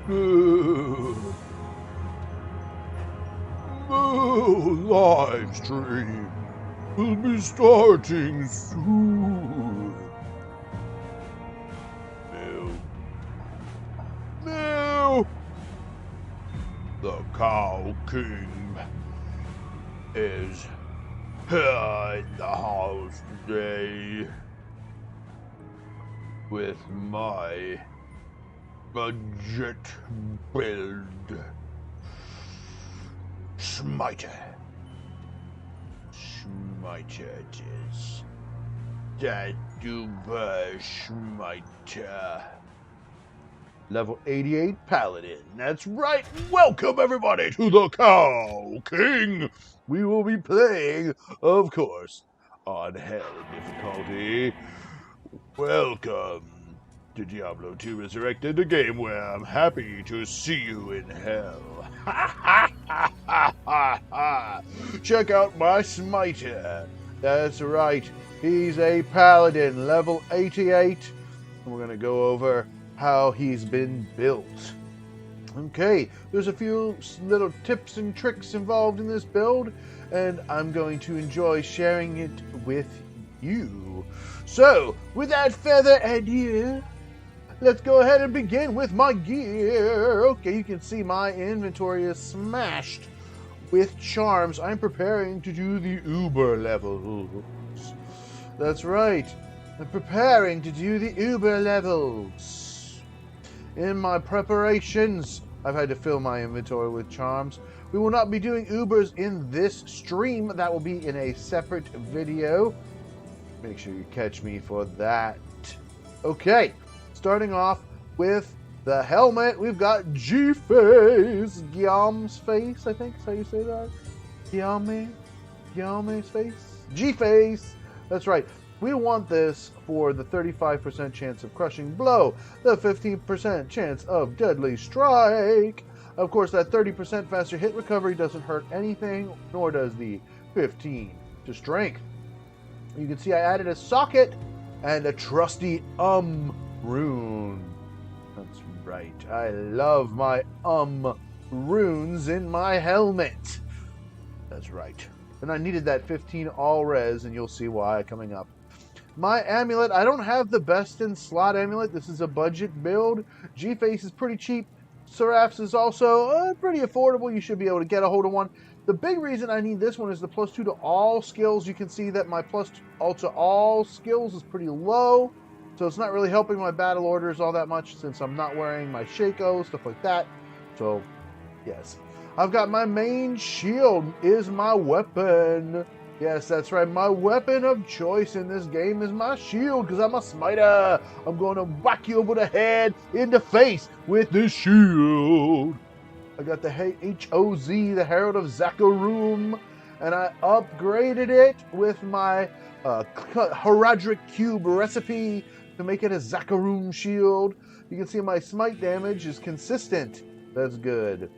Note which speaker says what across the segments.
Speaker 1: Live stream will be starting soon. Now, the Cow King is here in the house today with my budget build. Smiter it is. D2R Smiter. Level 88 Paladin. That's right. Welcome everybody to the Cow King. We will be playing, of course, on Hell difficulty. Welcome to Diablo 2 Resurrected, a game where I'm happy to see you in hell. Check out my Smiter. That's right. He's a Paladin, level 88. And we're going to go over how he's been built. Okay, there's a few little tips and tricks involved in this build, and I'm going to enjoy sharing it with you. So, without further ado, let's go ahead and begin with my gear. Okay, you can see my inventory is smashed with charms. I'm preparing to do the Uber levels. That's right. I'm preparing to do the Uber levels. In my preparations, I've had to fill my inventory with charms. We will not be doing Ubers in this stream. That will be in a separate video. Make sure you catch me for that. Okay, starting off with the helmet, we've got G-Face. Guillaume's face, I think is how you say that. Guillaume's face? G-Face. That's right. We want this for the 35% chance of crushing blow, the 15% chance of deadly strike. Of course, that 30% faster hit recovery doesn't hurt anything, nor does the 15 to strength. You can see I added a socket and a trusty rune. That's right. I love my runes in my helmet. That's right. And I needed that 15 all res, and you'll see why coming up. My amulet, I don't have the best in slot amulet. This is a budget build. G-Face is pretty cheap. Seraph's is also pretty affordable. You should be able to get a hold of one. The big reason I need this one is the +2 to all skills. You can see that my +2 to all skills is pretty low. So it's not really helping my battle orders all that much since I'm not wearing my Shaco, stuff like that. So, yes. I've got my main shield is my weapon. Yes, that's right. My weapon of choice in this game is my shield because I'm a smiter. I'm going to whack you over the head, in the face with this shield. I got the HOZ, the Herald of Zakarum, and I upgraded it with my Herodric Cube recipe to make it a Zakarum shield. You can see my smite damage is consistent. That's good.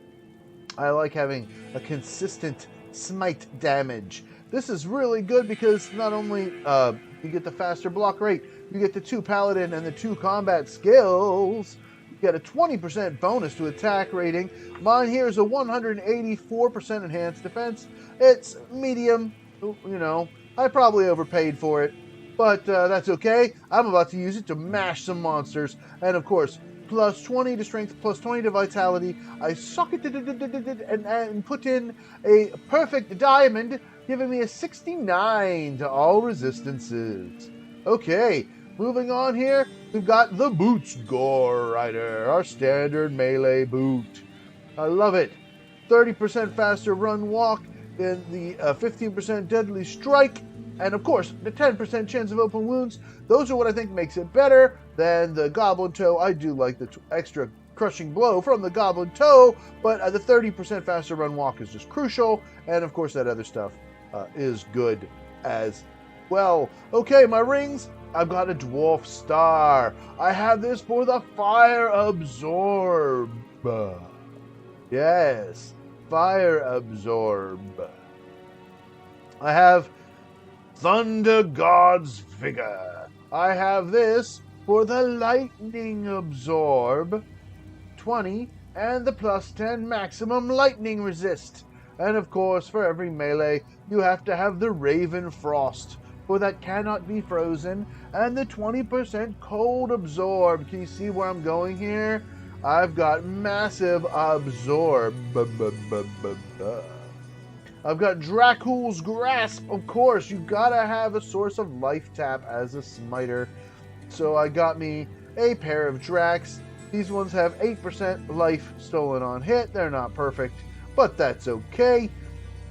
Speaker 1: I like having a consistent smite damage. This is really good because not only you get the faster block rate, you get the 2 paladin and the 2 combat skills. You get a 20% bonus to attack rating. Mine here is a 184% enhanced defense. It's medium, you know. I probably overpaid for it, but that's okay. I'm about to use it to mash some monsters. And of course, +20 to strength, +20 to vitality. I socketed and put in a perfect diamond, giving me a 69 to all resistances. Okay, moving on here, we've got the Boots Gore Rider, our standard melee boot. I love it. 30% faster run walk, then the 15% deadly strike, and of course, the 10% chance of open wounds. Those are what I think makes it better than the Goblin Toe. I do like the extra crushing blow from the Goblin Toe, but the 30% faster run walk is just crucial, and of course that other stuff is good as well. Okay, my rings, I've got a Dwarf Star. I have this for the Fire Absorb. Yes, Fire Absorb. I have Thunder God's Vigor. I have this for the Lightning Absorb. 20 and the plus 10 maximum lightning resist. And of course, for every melee, you have to have the Raven Frost, for that cannot be frozen, and the 20% cold absorb. Can you see where I'm going here? I've got massive absorb. I've got Dracul's Grasp. Of course, you gotta have a source of life tap as a smiter. So I got me a pair of Dracs. These ones have 8% life stolen on hit. They're not perfect, but that's okay.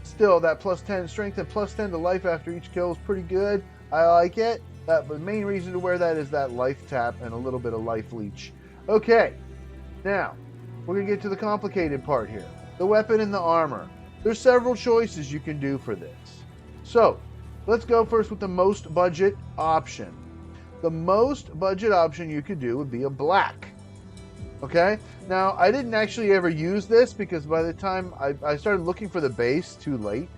Speaker 1: Still, that plus 10 strength and plus 10 to life after each kill is pretty good. I like it. The main reason to wear that is that life tap and a little bit of life leech. Okay, now we're going to get to the complicated part here. The weapon and the armor. There's several choices you can do for this. So, let's go first with the most budget option. The most budget option you could do would be a black. Okay, now I didn't actually ever use this because by the time I started looking for the base too late,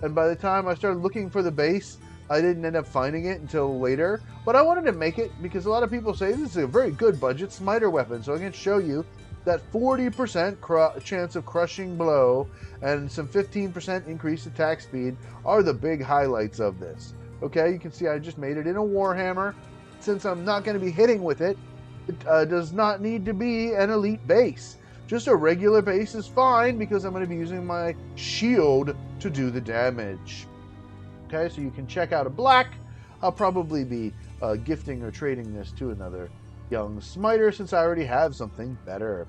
Speaker 1: and by the time I started looking for the base, I didn't end up finding it until later. But I wanted to make it because a lot of people say this is a very good budget smiter weapon, so I'm going to show you that 40% chance of crushing blow and some 15% increased attack speed are the big highlights of this. Okay, you can see I just made it in a Warhammer. Since I'm not going to be hitting with it, it does not need to be an elite base. Just a regular base is fine because I'm going to be using my shield to do the damage. Okay, so you can check out a black. I'll probably be gifting or trading this to another young smiter since I already have something better.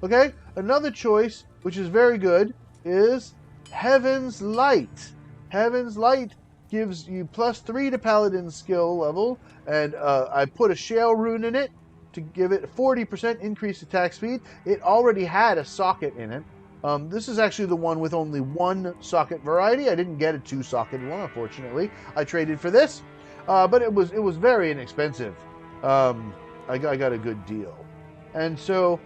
Speaker 1: Okay, another choice, which is very good, is Heaven's Light. Heaven's Light gives you plus 3 to Paladin skill level, and I put a Shale Rune in it to give it 40% increased attack speed. It already had a socket in it. This is actually the one with only one socket variety. I didn't get a 2-socket one, unfortunately. I traded for this, but it was very inexpensive. I got a good deal. And so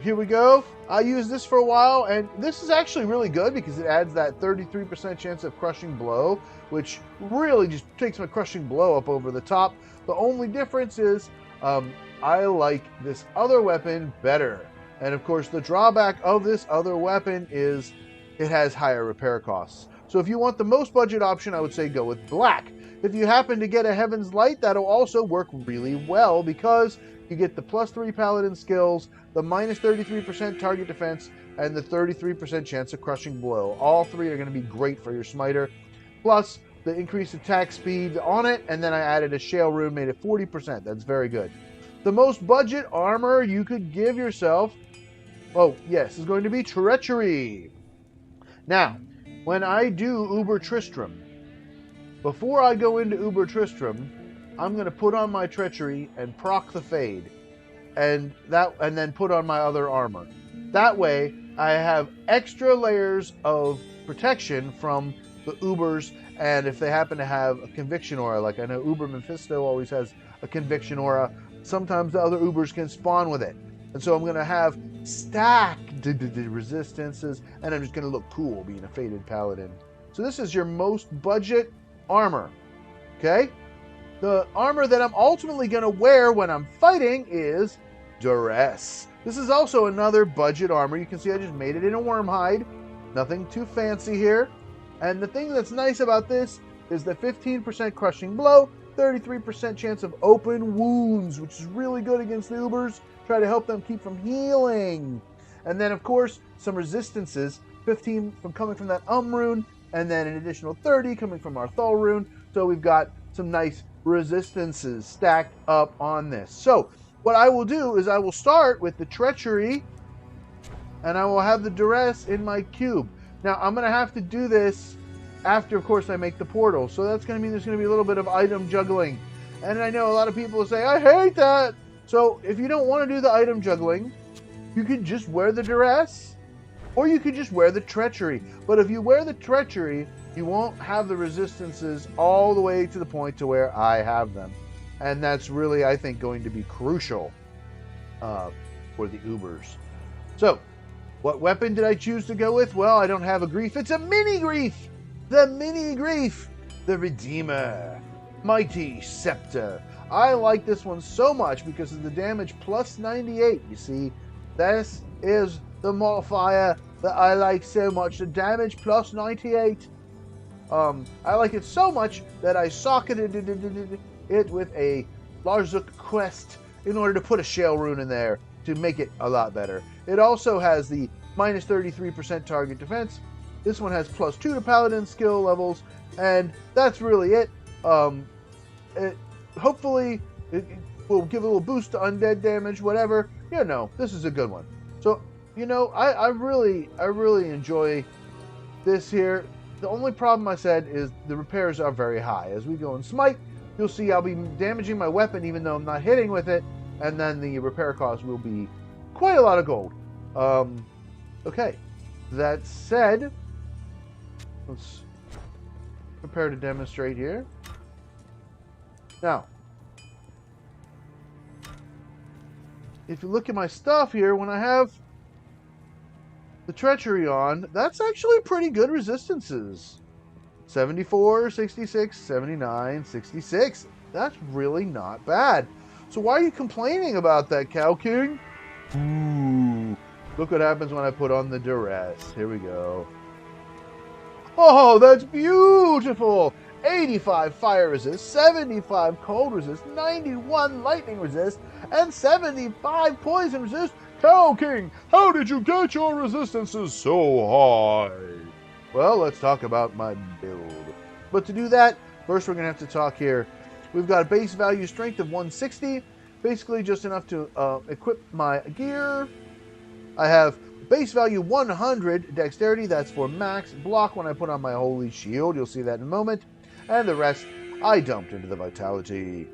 Speaker 1: here we go. I used this for a while, and this is actually really good because it adds that 33% chance of crushing blow, which really just takes my crushing blow up over the top. The only difference is I like this other weapon better. And of course, the drawback of this other weapon is it has higher repair costs. So if you want the most budget option, I would say go with black. If you happen to get a Heaven's Light, that'll also work really well because you get the plus 3 Paladin skills, the minus 33% target defense, and the 33% chance of crushing blow. All three are going to be great for your smiter. Plus the increased attack speed on it, and then I added a Shale Rune, made it 40%. That's very good. The most budget armor you could give yourself, oh yes, is going to be Treachery. Now, when I do Uber Tristram, before I go into Uber Tristram, I'm going to put on my Treachery and proc the Fade, and then put on my other armor. That way, I have extra layers of protection from the Ubers, and if they happen to have a Conviction Aura, like I know Uber Mephisto always has a Conviction Aura, sometimes the other Ubers can spawn with it. And so I'm going to have stacked resistances, and I'm just going to look cool being a Faded Paladin. So this is your most budget armor. Okay? The armor that I'm ultimately going to wear when I'm fighting is Duress. This is also another budget armor. You can see I just made it in a worm hide. Nothing too fancy here. And the thing that's nice about this is the 15% crushing blow, 33% chance of open wounds, which is really good against the Ubers. Try to help them keep from healing. And then, of course, some resistances, 15 from coming from that rune, and then an additional 30 coming from our Thul rune. So we've got some nice resistances stacked up on this. So what I will do is I will start with the Treachery, and I will have the Duress in my cube. Now, I'm going to have to do this after, of course, I make the portal. So that's going to mean there's going to be a little bit of item juggling. And I know a lot of people will say, I hate that. So if you don't want to do the item juggling, you can just wear the Duress, or you could just wear the Treachery. But if you wear the Treachery, you won't have the resistances all the way to the point to where I have them. And that's really, I think, going to be crucial for the Ubers. So, what weapon did I choose to go with? Well, I don't have a Grief. It's a mini Grief! The mini Grief! The Redeemer. Mighty Scepter. I like this one so much because of the damage plus 98. You see, this is the modifier that I like so much, the damage plus 98. I like it so much that I socketed it with a Larzuk quest in order to put a Shale Rune in there to make it a lot better. It also has the minus 33% target defense. This one has plus 2 to Paladin skill levels, and that's really it. Hopefully, it will give a little boost to undead damage, whatever. You know, this is a good one. So, you know, I really enjoy this here. The only problem I said is the repairs are very high. As we go in Smite, you'll see I'll be damaging my weapon even though I'm not hitting with it, and then the repair cost will be quite a lot of gold. Okay, that said, let's prepare to demonstrate here. Now, if you look at my stuff here, when I have the Treachery on, that's actually pretty good resistances. 74, 66, 79, 66. That's really not bad. So why are you complaining about that, Cow King? Ooh, look what happens when I put on the Duress. Here we go. Oh, that's beautiful! 85 fire resist, 75 cold resist, 91 lightning resist, and 75 poison resist. Cow King, how did you get your resistances so high? Well, let's talk about my build. But to do that, first we're going to have to talk here. We've got a base value strength of 160, basically just enough to equip my gear. I have base value 100 dexterity, that's for max block when I put on my holy shield. You'll see that in a moment. And the rest I dumped into the vitality.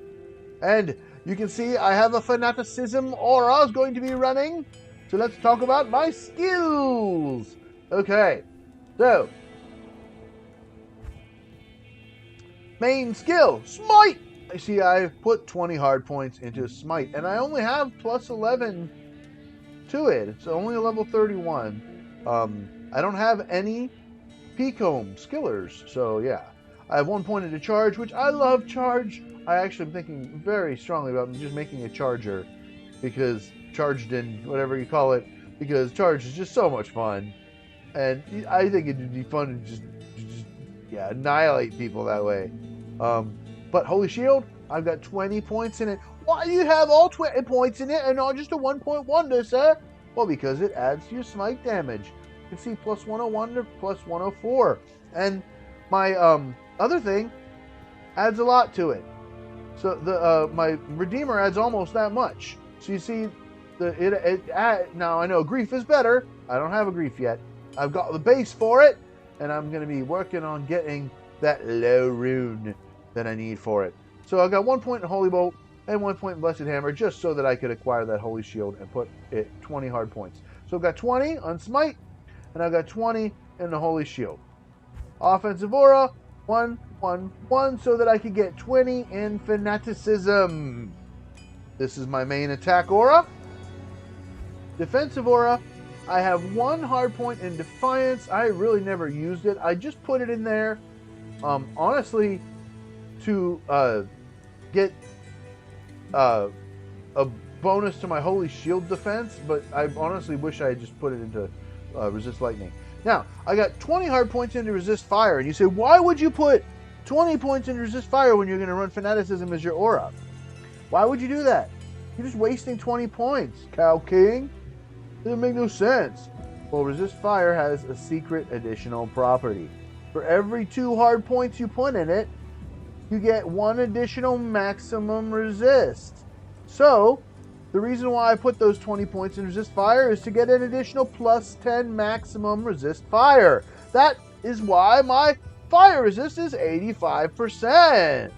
Speaker 1: And you can see I have a fanaticism aura is going to be running. So let's talk about my skills. Okay, so main skill, Smite. I see I've put 20 hard points into Smite, and I only have plus 11 to it. It's only a level 31. I don't have any Pecomb skillers, so yeah. I have 1 point into charge, which I love charge. I actually am thinking very strongly about just making a charger, because charged in whatever you call it, because charge is just so much fun, and I think it would be fun to just annihilate people that way. But Holy Shield, I've got 20 points in it. Why do you have all 20 points in it and not just a 1-point wonder, sir? Well, because it adds to your smite damage. You can see plus 101 to plus 104. And my other thing adds a lot to it. So the my Redeemer adds almost that much. So you see, now I know Grief is better. I don't have a Grief yet. I've got the base for it, and I'm going to be working on getting that low rune that I need for it. So I got 1 point in Holy Bolt and 1 point in Blessed Hammer, just so that I could acquire that Holy Shield and put it 20 hard points. So I've got 20 on Smite, and I've got 20 in the Holy Shield. Offensive Aura, 1, 1, 1, so that I could get 20 in Fanaticism. This is my main attack aura. Defensive Aura, I have 1 hard point in Defiance. I really never used it. I just put it in there, honestly, to get a bonus to my Holy Shield defense, but I honestly wish I had just put it into Resist Lightning. Now, I got 20 hard points into Resist Fire, and you say, why would you put 20 points into Resist Fire when you're going to run Fanaticism as your aura? Why would you do that? You're just wasting 20 points, Cow King. Doesn't make no sense. Well, Resist Fire has a secret additional property. For every 2 hard points you put in it, you get 1 additional maximum resist. So, the reason why I put those 20 points in Resist Fire is to get an additional plus 10 maximum resist fire. That is why my fire resist is 85%.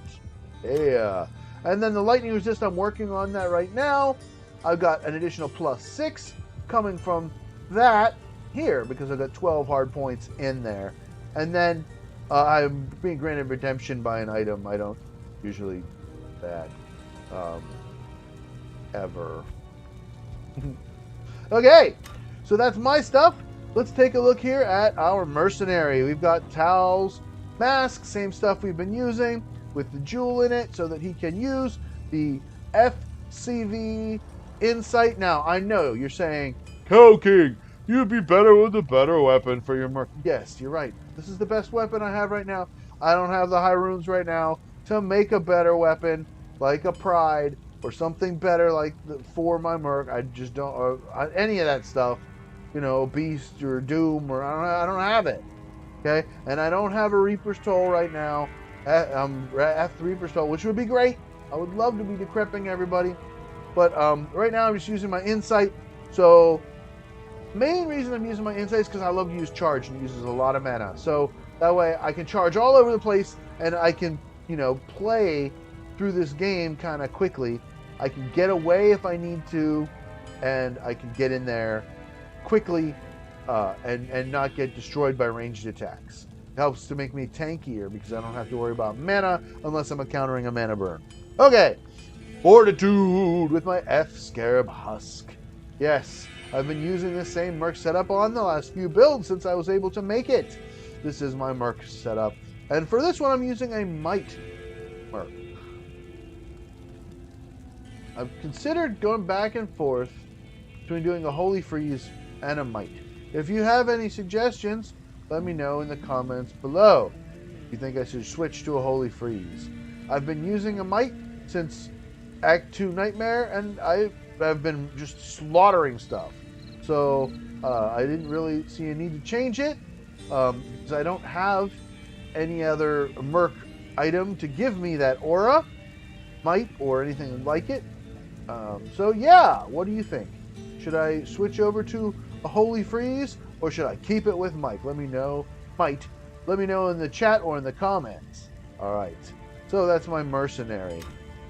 Speaker 1: Yeah. And then the lightning resist, I'm working on that right now. I've got an additional plus 6 coming from that here, because I've got 12 hard points in there. And then I'm being granted redemption by an item. I don't usually do that ever. Okay, so that's my stuff. Let's take a look here at our mercenary. We've got Tal's mask, same stuff we've been using, with the jewel in it so that he can use the FCV insight. Now, I know you're saying, Cow King, You'd be better with a better weapon for your merc. Yes, you're right. This is the best weapon I have right now. I don't have the high runes right now to make a better weapon, like a Pride, or something better like for my merc. I just don't, any of that stuff. You know, Beast or Doom, or I don't have it. Okay? And I don't have a Reaper's Toll right now. I'm at the Reaper's Toll, which would be great. I would love to be decrepping everybody. But right now I'm just using my Insight. So main reason I'm using my Insight is because I love to use Charge, and it uses a lot of mana. So that way I can charge all over the place, and I can, you know, play through this game kind of quickly. I can get away if I need to, and I can get in there quickly and not get destroyed by ranged attacks. It helps to make me tankier because I don't have to worry about mana unless I'm encountering a mana burn. Okay, Fortitude with my F-Scarab Husk. Yes, I've been using this same merc setup on the last few builds since I was able to make it. This is my merc setup. And for this one, I'm using a Might merc. I've considered going back and forth between doing a Holy Freeze and a Might. If you have any suggestions, let me know in the comments below. If you think I should switch to a Holy Freeze. I've been using a Might since Act 2 Nightmare, and I've been just slaughtering stuff. So I didn't really see a need to change it because I don't have any other merc item to give me that aura, Might, or anything like it. So yeah, what do you think? Should I switch over to a Holy Freeze, or should I keep it with Might? Let me know. Might. Let me know in the chat or in the comments. Alright, so that's my mercenary.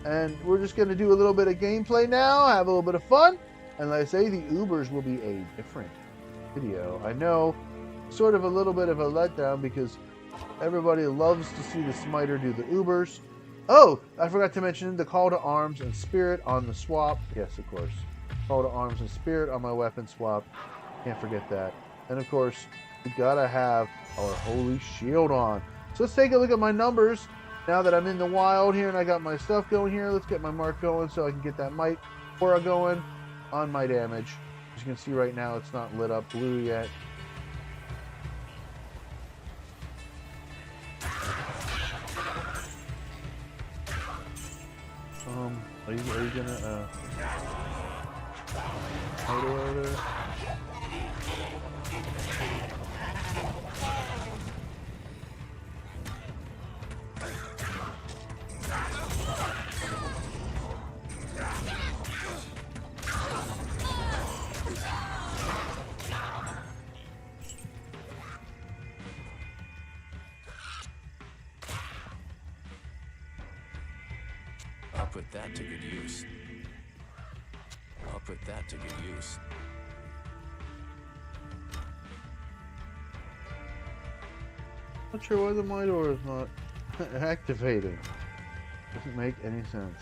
Speaker 1: And we're just going to do a little bit of gameplay now, have a little bit of fun. And like I say, the Ubers will be a different video. I know, sort of a little bit of a letdown because everybody loves to see the Smiter do the Ubers. Oh, I forgot to mention the Call to Arms and Spirit on the swap. Yes, of course. Call to Arms and Spirit on my weapon swap. Can't forget that. And of course, we gotta have our Holy Shield on. So let's take a look at my numbers. Now that I'm in the wild here and I got my stuff going here, let's get my mark going so I can get that Might aura going on my damage. As you can see right now, it's not lit up blue yet. Are you gonna Might aura there?
Speaker 2: I'll put that to good use. I'll put that to good use.
Speaker 1: Not sure why the Might aura is not activated. Doesn't make any sense.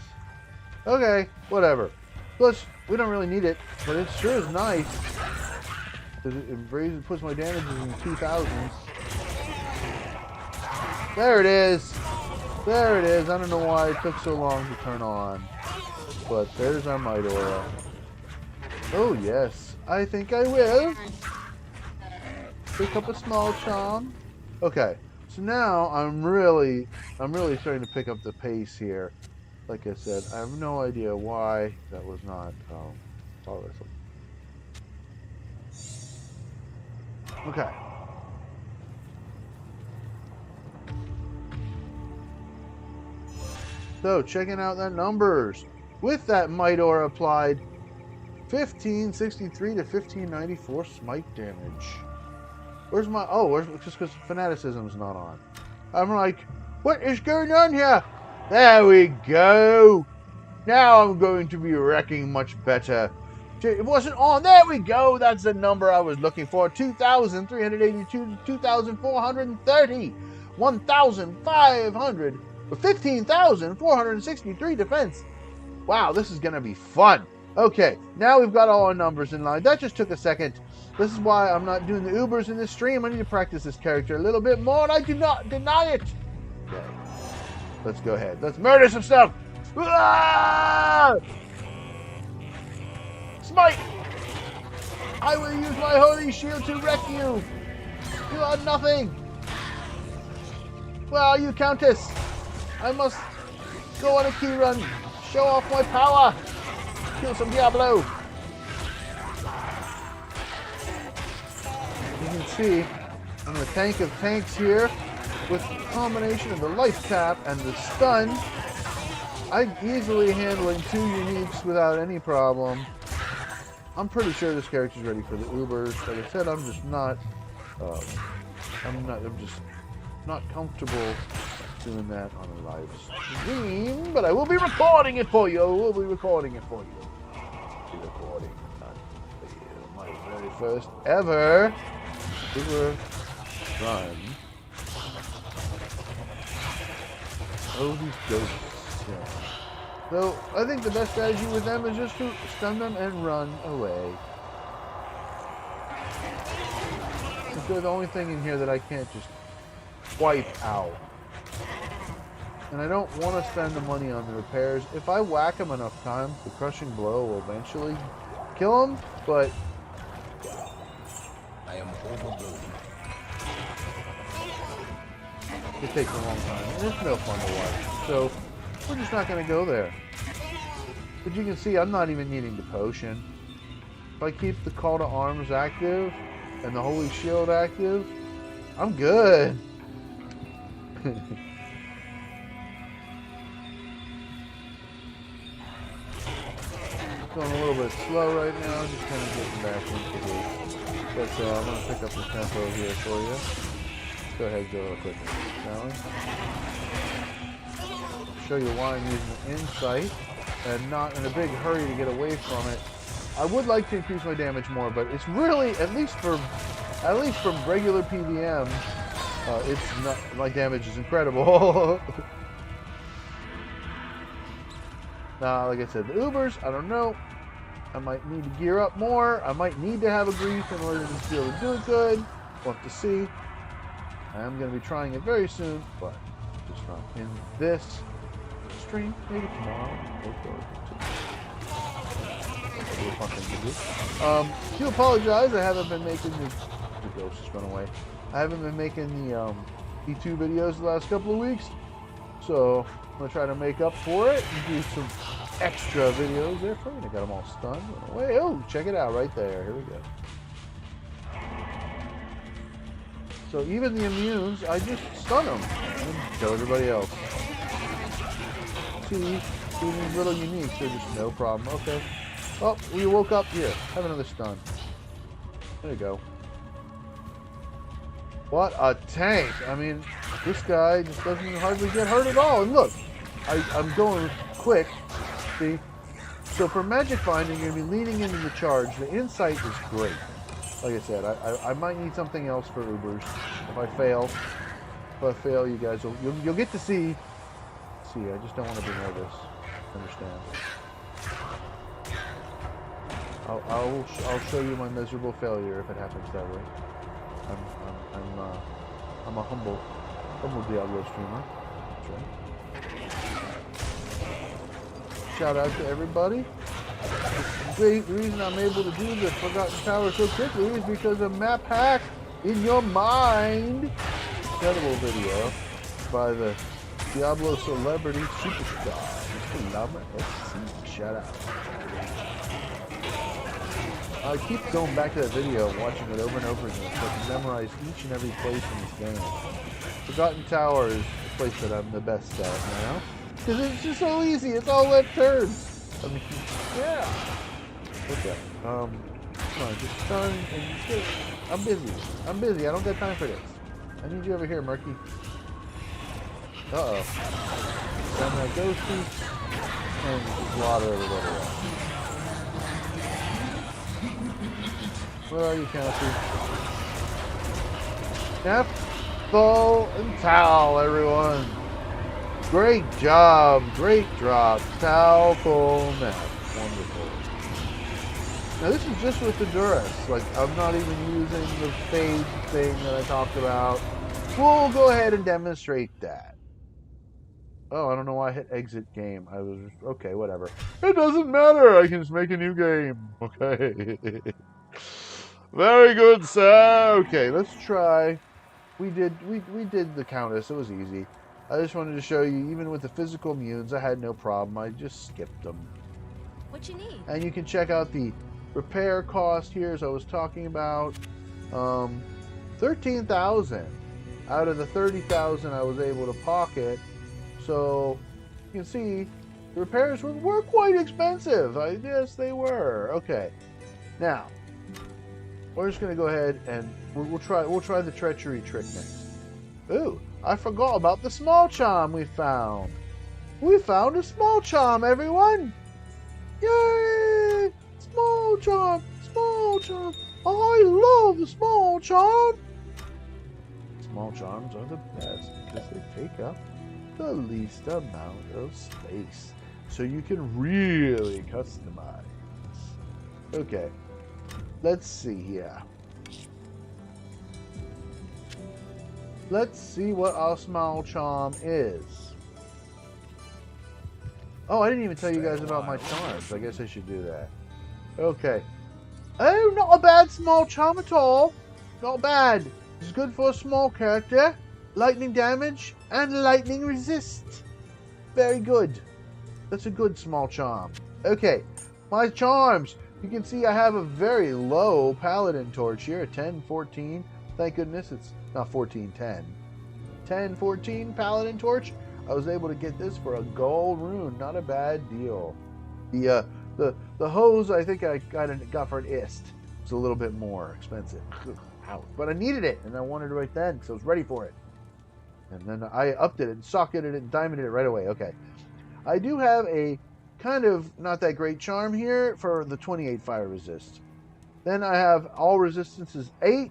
Speaker 1: Okay, whatever. Plus, we don't really need it, but it sure is nice. It puts my damages in 2000s. There it is. There it is. I don't know why it took so long to turn on. But there's our Might aura. Oh yes, I think I will. Pick up a small charm. Okay, so now I'm really starting to pick up the pace here. Like I said, I have no idea why that was not tolerable. Okay. So, checking out the numbers. With that Might aura applied, 1563 to 1594 smite damage. Where's my... Oh, just because Fanaticism's not on. I'm like, what is going on here? There we go. Now I'm going to be wrecking much better. It wasn't on. There we go. That's the number I was looking for. 2,382 to 2,430. 1,500. 15,463 defense. Wow, this is going to be fun. Okay, now we've got all our numbers in line. That just took a second. This is why I'm not doing the Ubers in this stream. I need to practice this character a little bit more, and I do not deny it. Okay, let's go ahead. Let's murder some stuff. Ah! Smite! I will use my holy shield to wreck you. You are nothing. Where are you, Countess? I must go on a key run. Show off my power. Kill some Diablo. You can see I'm the tank of tanks here. With the combination of the life tap and the stun, I'm easily handling 2 uniques without any problem. I'm pretty sure this character's ready for the Ubers. Like I said, I'm just not comfortable doing that on a live stream, but I will be recording it for you. My very first ever Uber run. Oh, these ghosts. Yeah. So, I think the best strategy with them is just to stun them and run away. They're the only thing in here that I can't just wipe out. And I don't want to spend the money on the repairs. If I whack them enough times, the crushing blow will eventually kill them, but
Speaker 2: I am overloaded.
Speaker 1: it takes a long time, and it's no fun to watch. So, we're just not going to go there. But you can see I'm not even needing the potion. If I keep the call to arms active and the holy shield active, I'm good. Going a little bit slow right now, just kind of getting back into this. But I'm going to pick up the tempo here for you. Go ahead and go real quick, shall we? Show you why I'm using the insight and not in a big hurry to get away from it. I would like to increase my damage more, but it's really, at least from regular PVM, it's not, my damage is incredible. Now, like I said, the Ubers, I don't know. I might need to gear up more. I might need to have a grief in order to be able to do it good. We'll have to see. I am going to be trying it very soon, but just not in this stream. Maybe tomorrow. Do apologize. I haven't been making the ghost just run away. I haven't been making the D2 videos the last couple of weeks, so I'm gonna try to make up for it and do some extra videos there for you. I got them all stunned. Run away. Oh, check it out right there. Here we go. So even the immunes, I just stun them and kill everybody else. See, even these little uniques are just no problem. Okay. Oh, we woke up here. Have another stun. There you go. What a tank. I mean, this guy just doesn't hardly get hurt at all. And look, I'm going quick. See? So for magic finding, you're going to be leaning into the charge. The insight is great. Like I said, I might need something else for Ubers. If I fail, you guys you'll get to see. I just don't want to be nervous. Understand? I'll show you my miserable failure if it happens that way. I'm a humble Diablo streamer. That's right. Shout out to everybody. The reason I'm able to do the Forgotten Tower so quickly is because of Map Hack in Your Mind. Incredible video by the Diablo celebrity superstar, Mr. Lama SC. Shout out. I keep going back to that video and watching it over and over again so I can memorize each and every place in this game. Forgotten Tower is the place that I'm the best at now. Because it's just so easy, it's all left turns. I mean, yeah. Okay. Come on, just stun and just, I'm busy, I don't got time for this. I need you over here, Murky. Uh-oh. Down that ghosty and just slaughter everybody else. Where are you, Cassie? Full and towel, everyone. Great job. Great drop. Towel, full, map. Wonderful. Now this is just with the duress. Like, I'm not even using the fade thing that I talked about. We'll go ahead and demonstrate that. Oh, I don't know why I hit exit game. I was just, okay, whatever. It doesn't matter. I can just make a new game. Okay. Very good, sir. Okay, let's try. We did the Countess. It was easy. I just wanted to show you, even with the physical immunes, I had no problem. I just skipped them.
Speaker 3: What you need?
Speaker 1: And you can check out the repair cost here, as I was talking about. 13,000 out of the 30,000 I was able to pocket. So you can see the repairs were quite expensive. Yes, they were. Okay, now we're just gonna go ahead and we'll try the treachery trick next. Ooh, I forgot about the small charm we found. We found a small charm, everyone! Yay! Small charm, small charm. I love the small charm. Small charms are the best because they take up the least amount of space, so you can really customize. Okay, let's see here. Let's see what our small charm is. Oh, I didn't even tell you guys about my charms. I guess I should do that. Okay. Oh, not a bad small charm at all. Not bad. It's good for a small character. Lightning damage and lightning resist. Very good. That's a good small charm. Okay, my charms. You can see I have a very low Paladin torch here, a 10-14. Thank goodness it's not 14-10. 10-14 Paladin torch. I was able to get this for a gold rune. Not a bad deal. The hose I think I got for an ist. It's a little bit more expensive. Ouch. But I needed it, and I wanted it right then, because I was ready for it. And then I upped it and socketed it and diamonded it right away. Okay. I do have a kind of not that great charm here for the 28 fire resist. Then I have all resistances 8.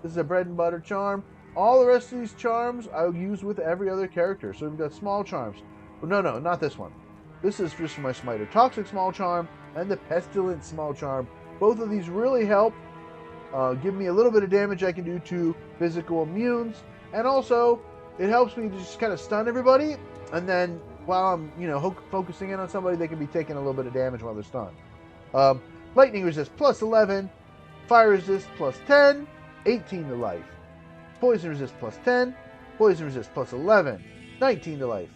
Speaker 1: This is a bread and butter charm. All the rest of these charms I'll use with every other character. So we've got small charms. Well, no, not this one. This is just for my Smiter Toxic small charm and the Pestilent small charm. Both of these really help give me a little bit of damage I can do to physical immunes. And also, it helps me to just kind of stun everybody. And then while I'm, focusing in on somebody, they can be taking a little bit of damage while they're stunned. Lightning resist plus 11. Fire resist plus 10. 18 to life. Poison resist plus 10. Poison resist plus 11. 19 to life.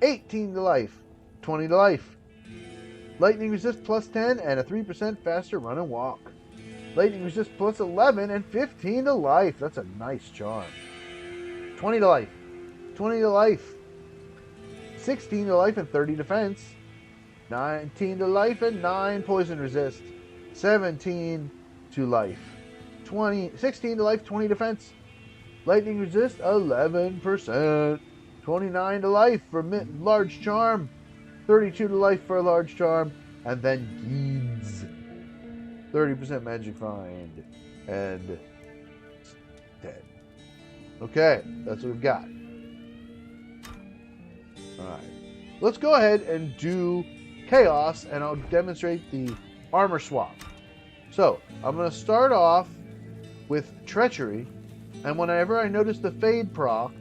Speaker 1: 18 to life. 20 to life. Lightning resist plus 10 and a 3% faster run and walk. Lightning resist plus 11 and 15 to life. That's a nice charm. 20 to life. 20 to life. 16 to life and 30 defense. 19 to life and 9 poison resist. 17 to life. 16 to life, 20 defense. Lightning resist 11%. 29 to life for large charm. 32 to life for a large charm. And then Geeds. 30% magic find. And 10. Okay, that's what we've got. Alright. Let's go ahead and do Chaos, and I'll demonstrate the armor swap. So, I'm going to start off with Treachery, and whenever I notice the Fade proc,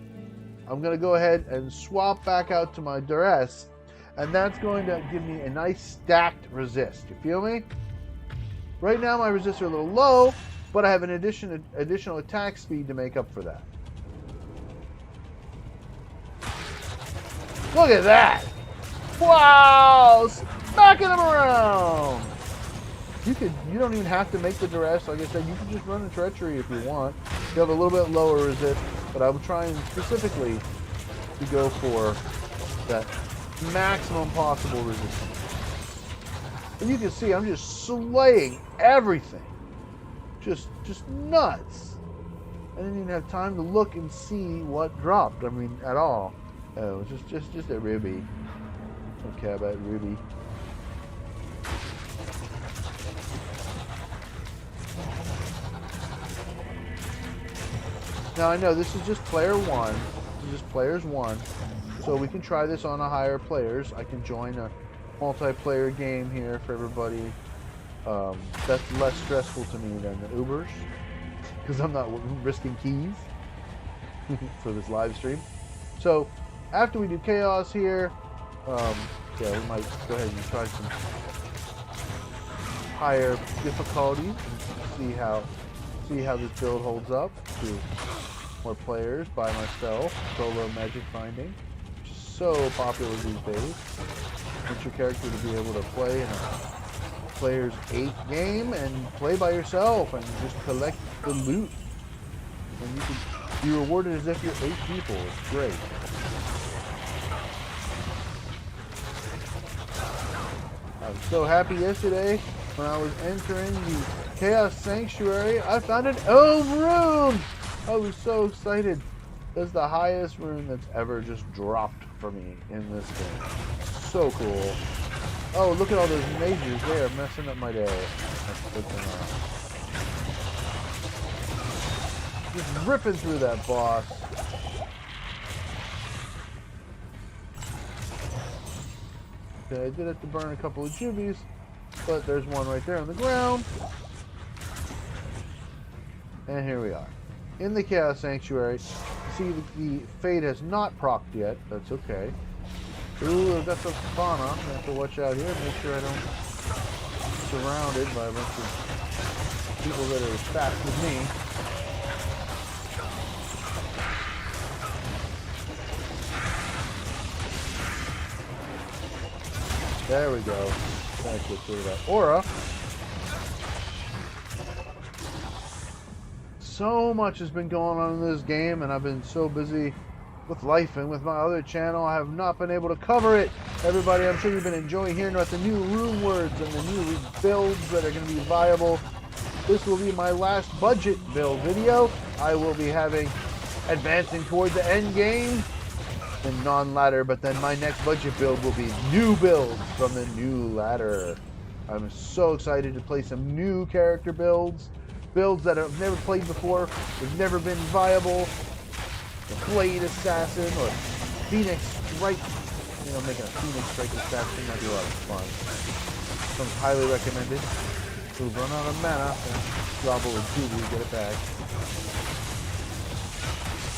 Speaker 1: I'm going to go ahead and swap back out to my Duress, and that's going to give me a nice stacked resist. You feel me? Right now my resists are a little low, but I have an additional attack speed to make up for that. Look at that! Wow! Smacking them around! You don't even have to make the Duress. Like I said, you can just run a Treachery if you want. You have a little bit lower resist, but I'm trying specifically to go for that maximum possible resistance. And you can see I'm just slaying everything. Just nuts. I didn't even have time to look and see what dropped. I mean, at all. Oh, just a Ruby. Don't care about Ruby. Now I know this is just player 1. This is just players 1. So we can try this on a higher players. I can join a multiplayer game here for everybody. That's less stressful to me than the Ubers, because I'm not risking keys for this live stream. So after we do Chaos here, yeah, we might go ahead and try some higher difficulties and see how See how this build holds up to more players by myself. Solo magic finding. So popular these days. Want your character to be able to play in a player's 8 game and play by yourself and just collect the loot. And you can be rewarded as if you're 8 people. It's great. I was so happy yesterday when I was entering the Chaos Sanctuary. I found an Elf rune! I was so excited. That's the highest rune that's ever just dropped for me in this game. So cool. Oh, look at all those mages. They are messing up my day. Let's put them out. Just ripping through that boss. Okay, I did have to burn a couple of jubies, but there's one right there on the ground. And here we are. In the Chaos Sanctuary. See, the Fade has not procced yet. That's okay. Ooh, I've got some fauna. I have to watch out here. Make sure I don't get surrounded by a bunch of people that are as fast as me. There we go. Let's get rid of that aura. So much has been going on in this game, and I've been so busy with life and with my other channel, I have not been able to cover it. Everybody, I'm sure you've been enjoying hearing about the new rune words and the new builds that are going to be viable. This will be my last budget build video. I will be having advancing toward the end game in non-ladder, but then my next budget build will be new builds from the new ladder. I'm so excited to play some new character builds that I've never played before, have never been viable. The Blade Assassin or Phoenix Strike. You know, making a Phoenix Strike assassin might be a lot of fun. Comes highly recommended. We'll run out of mana and drop over 2 to get it back.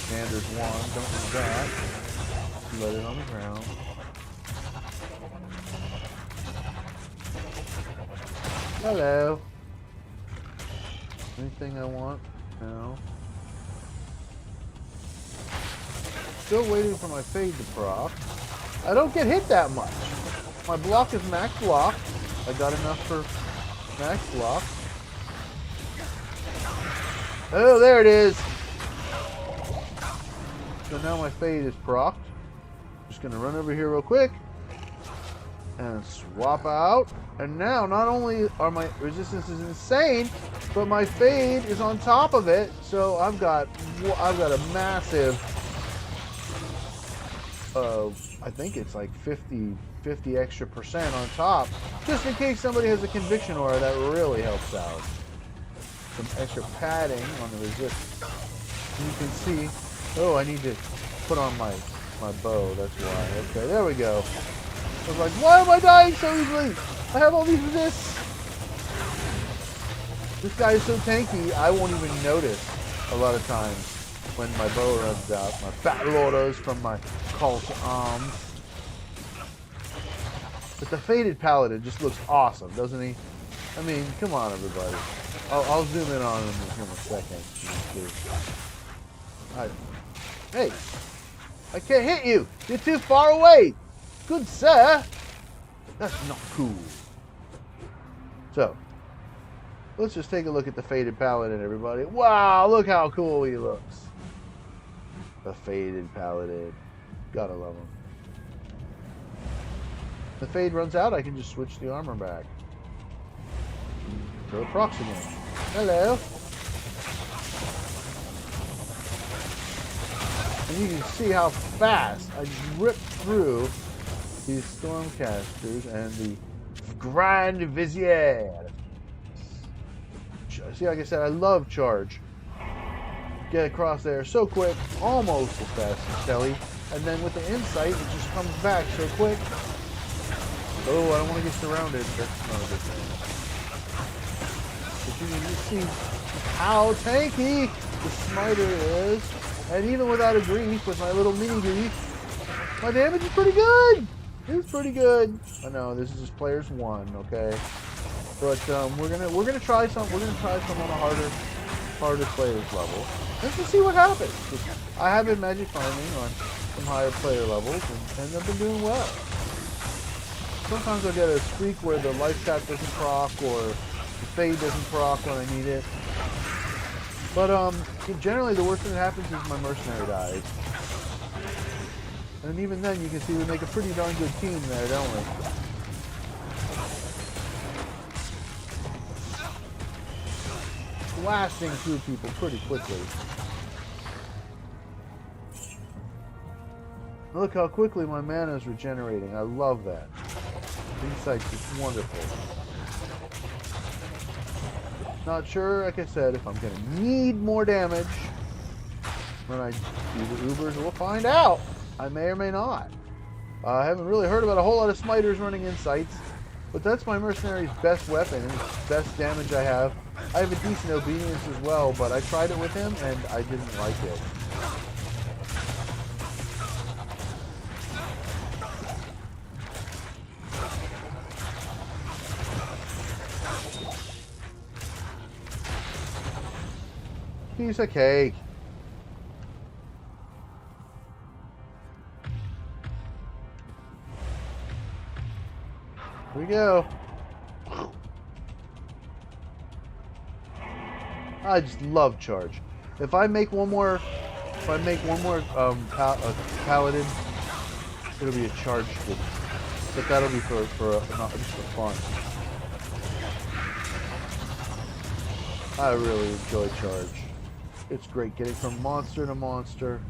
Speaker 1: Standard 1, don't do that. Let it on the ground. Hello. Anything I want? No. Still waiting for my Fade to proc. I don't get hit that much. My block is max block. I got enough for max block. Oh, there it is. So now my Fade is procced. Just gonna run over here real quick and swap out. And now not only are my resistances insane, but my Fade is on top of it. So I've got a massive I think it's like 50 extra percent on top, just in case somebody has a conviction aura. That really helps out. Some extra padding on the resist. And you can see, oh, I need to put on my bow, that's why. Okay, there we go. I was like, why am I dying so easily? I have all these resists. This guy is so tanky, I won't even notice a lot of times when my bow runs out. My battle orders from my call to arms. But the Faded Paladin just looks awesome, doesn't he? I mean, come on, everybody. I'll zoom in on him in a second. Hey, I can't hit you. You're too far away. Good sir. That's not cool. So, let's just take a look at the Faded Paladin, everybody. Wow, look how cool he looks. The Faded Paladin. Gotta love him. If the Fade runs out, I can just switch the armor back. Throw procs again. Hello. And you can see how fast I just ripped through these Stormcasters and the Grand Vizier. See, like I said, I love charge. Get across there so quick, almost as fast as Kelly. And then with the insight, it just comes back so quick. Oh, I don't want to get surrounded. That's not a good thing. But you can see how tanky the Smiter is. And even without a grief, with my little mini grief, my damage is pretty good. It's pretty good. I know this is just players 1, okay. But we're gonna try some. We're gonna try some on a harder hardest players level, just to see what happens. I have been magic farming on some higher player levels, and I've been doing well. Sometimes I'll get a streak where the life cap doesn't proc, or the fade doesn't proc when I need it. But generally the worst thing that happens is my mercenary dies. And even then you can see we make a pretty darn good team there, don't we? Blasting through people pretty quickly. Look how quickly my mana is regenerating. I love that. Insight's just wonderful. Not sure, like I said, if I'm going to need more damage when I do the Ubers. We'll find out. I may or may not. I haven't really heard about a whole lot of Smiters running Insights, but that's my Mercenary's best weapon and it's best damage I have. I have a decent Obedience as well, but I tried it with him and I didn't like it. Piece of cake. Here we go. I just love charge. If I make one more paladin, it'll be a charge scoop. But that'll be not just for fun. I really enjoy charge. It's great getting from monster to monster.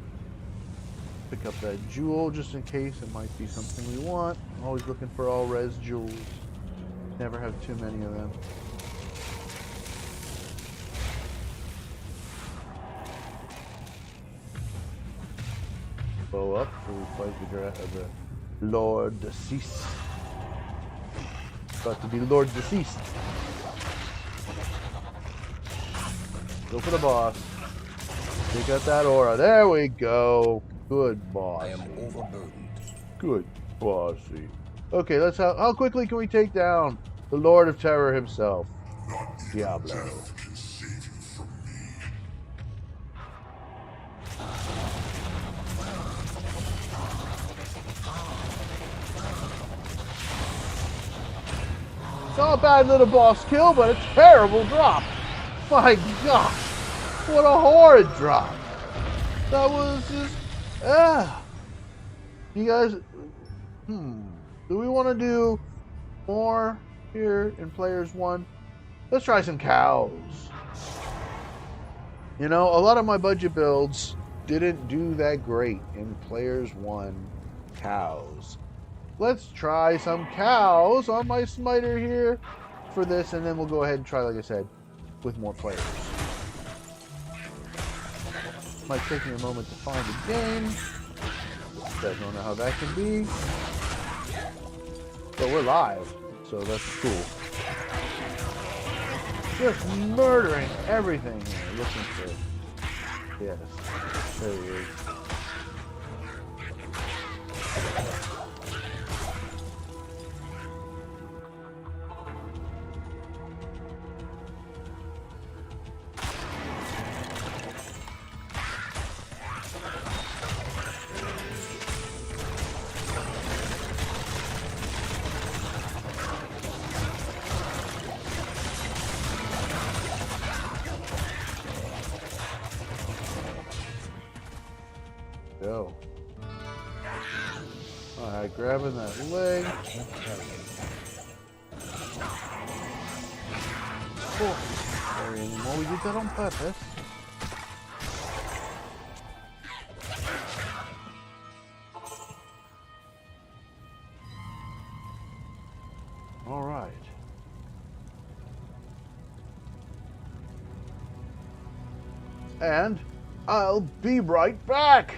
Speaker 1: Pick up that jewel just in case it might be something we want. I'm always looking for all res jewels. Never have too many of them. Bow up before we fight the Lord Deceased. About to be Lord Deceased. Go for the boss. Take out that aura. There we go. Good boss.
Speaker 2: I am overburdened.
Speaker 1: Good bossy. Okay, let's how quickly can we take down the Lord of Terror himself, Diablo? It's not a bad little boss kill, but a terrible drop. My gosh, what a horrid drop. That was just, You guys, do we want to do more here in Players 1? Let's try some cows. You know, a lot of my budget builds didn't do that great in Players 1 cows. Let's try some cows on my Smiter here for this, and then we'll go ahead and try, like I said, with more players. Might take me a moment to find a game. You guys don't know how that can be. But we're live, so that's cool. Just murdering everything here. Looking for... Yes. There he is. Go. Alright, grabbing that leg. Oh, sorry anymore. We did that on purpose. Alright. And I'll be right back.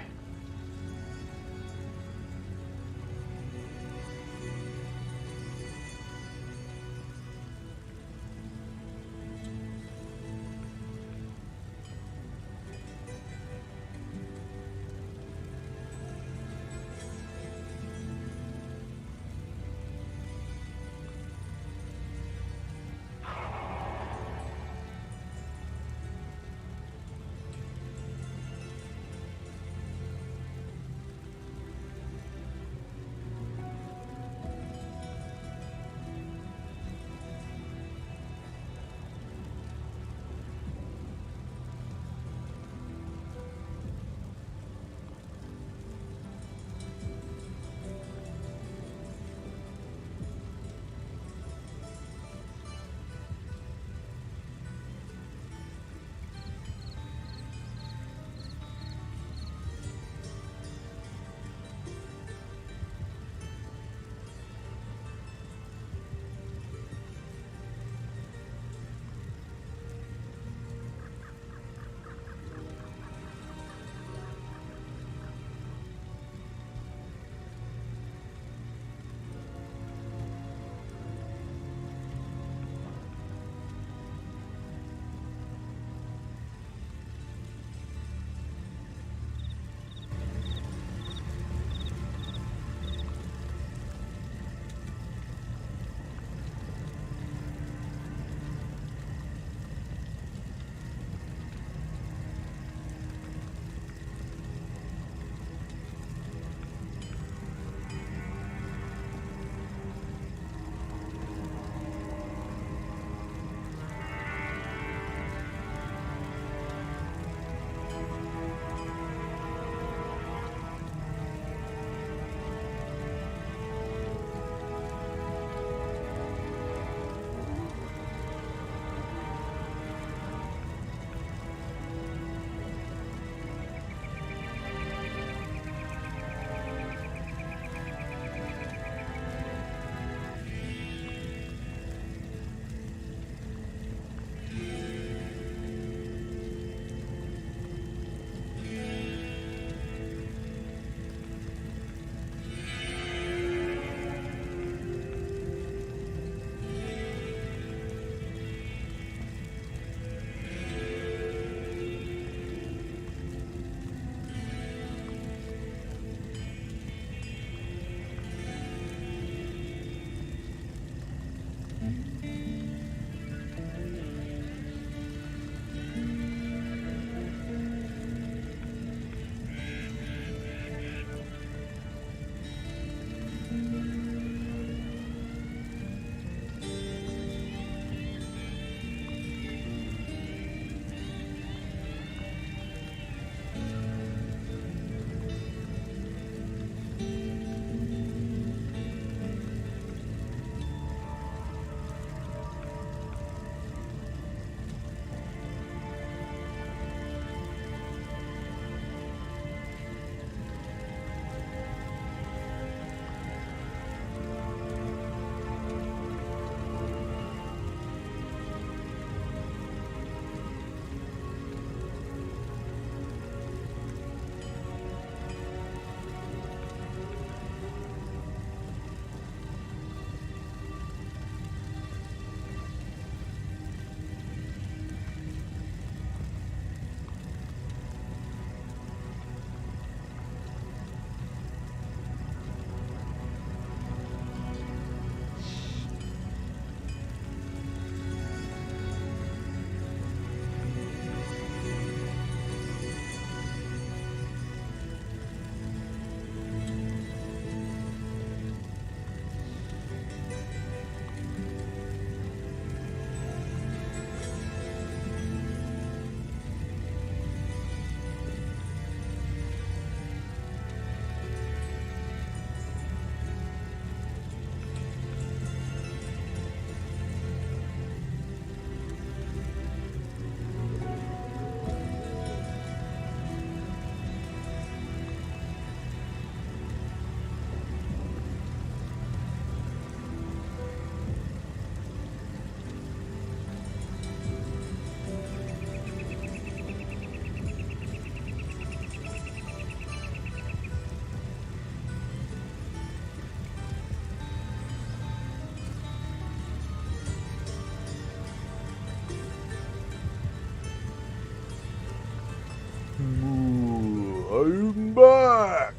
Speaker 1: I'm back!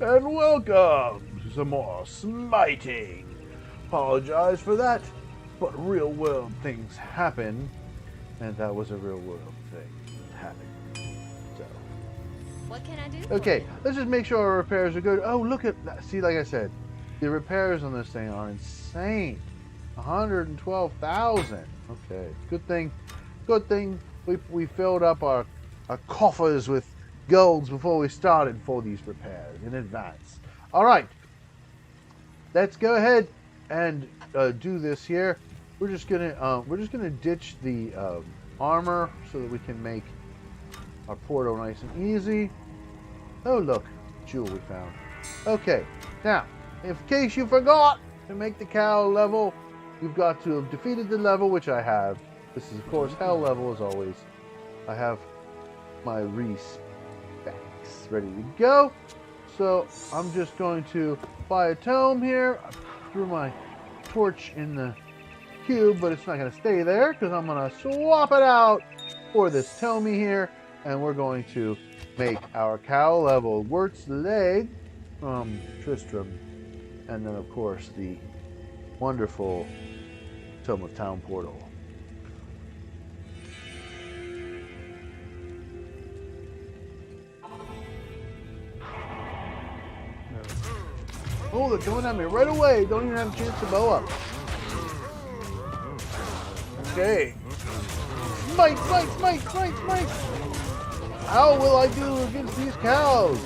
Speaker 1: And welcome to some more smiting. Apologize for that, but real world things happen, and that was a real world thing happening. So,
Speaker 3: What can I do?
Speaker 1: okay, let's just make sure our repairs are good. Oh, look at that. See, like I said, the repairs on this thing are insane. 112,000. Okay, good thing we filled up our coffers with golds before we started for these repairs in advance. All right, let's go ahead and do this here. We're just gonna ditch the armor so that we can make our portal nice and easy. Oh look, jewel we found. Okay, now in case you forgot, to make the cow level, you've got to have defeated the level, which I have. This is of course hell level as always. I have my respecs ready to go. So I'm just going to buy a tome here. I threw my torch in the cube, but it's not going to stay there because I'm going to swap it out for this tome here, and we're going to make our cow level Wirt's leg from Tristram, and then of course the wonderful Tome of Town Portal. Oh, they're coming at me right away. Don't even have a chance to bow up. Okay. Smite, smite, smite, smite, smite. How will I do against these cows?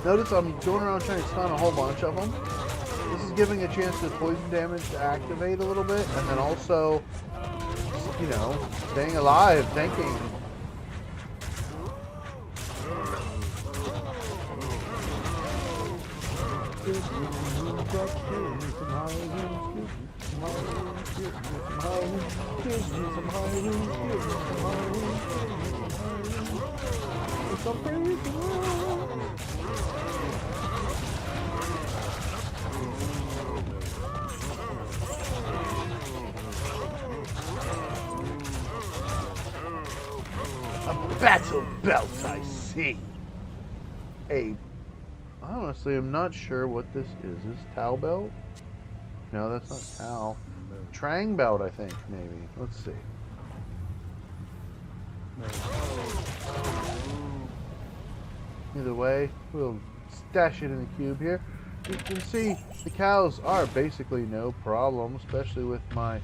Speaker 1: Notice I'm going around trying to stun a whole bunch of them. This is giving a chance to poison damage to activate a little bit, and then also, you know, staying alive, tanking. A battle belt, I see. Honestly, I'm not sure what this is. Is Tau belt? No, that's not Tau. Trang belt, I think, maybe. Let's see. Either way, we'll stash it in the cube here. You can see the cows are basically no problem, especially with my